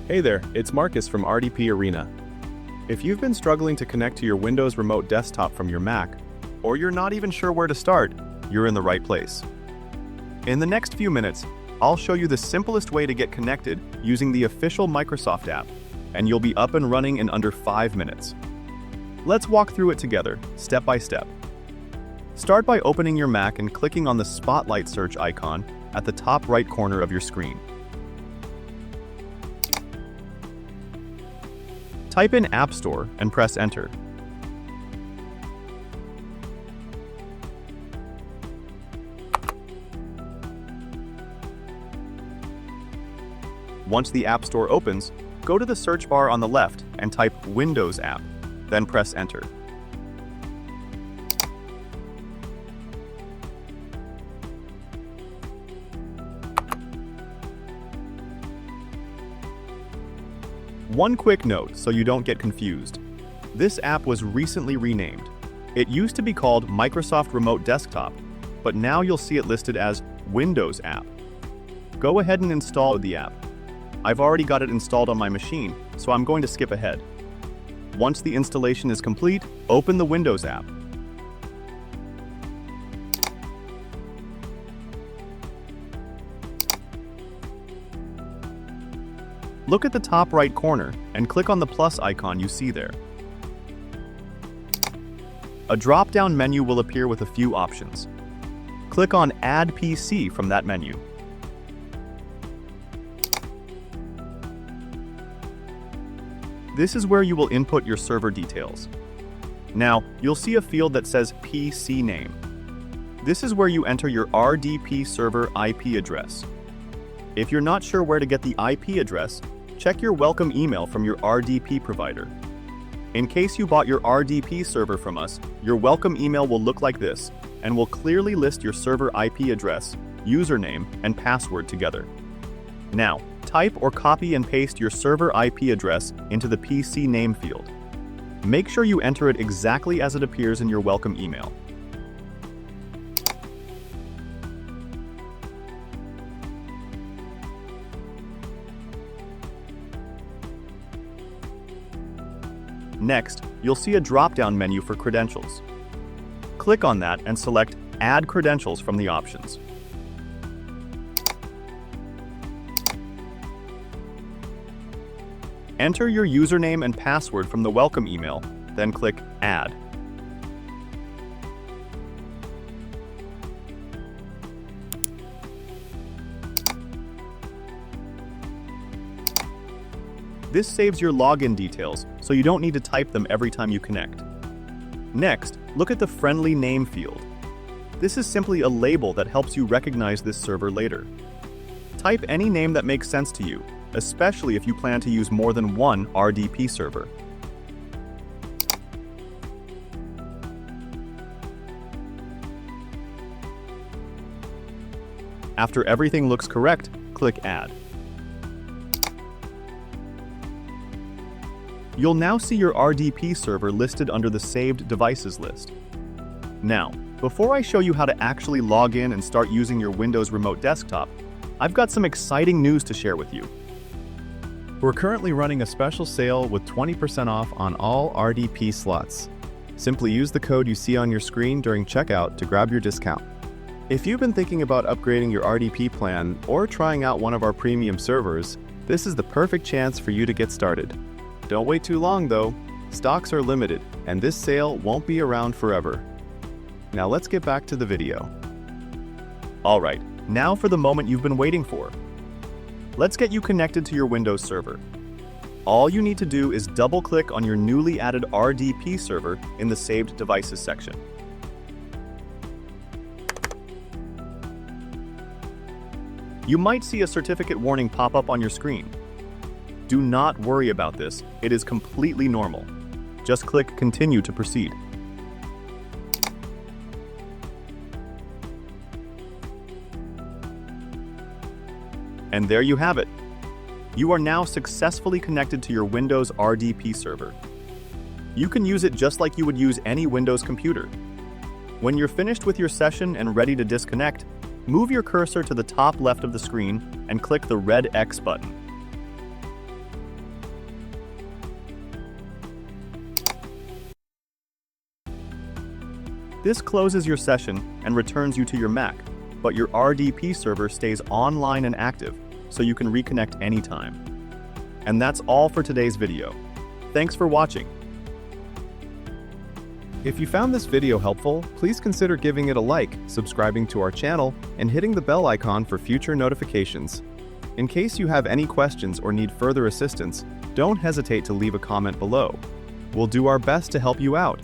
Hey there, it's Marcus from RDP Arena. If you've been struggling to connect to your Windows Remote Desktop from your Mac, or you're not even sure where to start, you're in the right place. In the next few minutes, I'll show you the simplest way to get connected using the official Microsoft app, and you'll be up and running in under 5 minutes. Let's walk through it together, step by step. Start by opening your Mac and clicking on the Spotlight search icon at the top right corner of your screen. Type in App Store and press Enter. Once the App Store opens, go to the search bar on the left and type Windows App, then press Enter. One quick note so you don't get confused. This app was recently renamed. It used to be called Microsoft Remote Desktop, but now you'll see it listed as Windows App. Go ahead and install the app. I've already got it installed on my machine, so I'm going to skip ahead. Once the installation is complete, open the Windows app. Look at the top right corner and click on the plus icon you see there. A drop-down menu will appear with a few options. Click on Add PC from that menu. This is where you will input your server details. Now, you'll see a field that says PC name. This is where you enter your RDP server IP address. If you're not sure where to get the IP address, check your welcome email from your RDP provider. In case you bought your RDP server from us, your welcome email will look like this and will clearly list your server IP address, username, and password together. Now, type or copy and paste your server IP address into the PC name field. Make sure you enter it exactly as it appears in your welcome email. Next, you'll see a drop-down menu for credentials. Click on that and select Add Credentials from the options. Enter your username and password from the welcome email, then click Add. This saves your login details, so you don't need to type them every time you connect. Next, look at the Friendly Name field. This is simply a label that helps you recognize this server later. Type any name that makes sense to you, especially if you plan to use more than one RDP server. After everything looks correct, click Add. You'll now see your RDP server listed under the Saved Devices list. Now, before I show you how to actually log in and start using your Windows Remote Desktop, I've got some exciting news to share with you. We're currently running a special sale with 20% off on all RDP slots. Simply use the code you see on your screen during checkout to grab your discount. If you've been thinking about upgrading your RDP plan or trying out one of our premium servers, this is the perfect chance for you to get started. Don't wait too long though. Stocks are limited, and this sale won't be around forever. Now let's get back to the video. Alright, now for the moment you've been waiting for. Let's get you connected to your Windows server. All you need to do is double-click on your newly added RDP server in the Saved Devices section. You might see a certificate warning pop up on your screen. Do not worry about this, it is completely normal. Just click Continue to proceed. And there you have it. You are now successfully connected to your Windows RDP server. You can use it just like you would use any Windows computer. When you're finished with your session and ready to disconnect, move your cursor to the top left of the screen and click the red X button. This closes your session and returns you to your Mac, but your RDP server stays online and active, so you can reconnect anytime. And that's all for today's video. Thanks for watching. If you found this video helpful, please consider giving it a like, subscribing to our channel, and hitting the bell icon for future notifications. In case you have any questions or need further assistance, don't hesitate to leave a comment below. We'll do our best to help you out.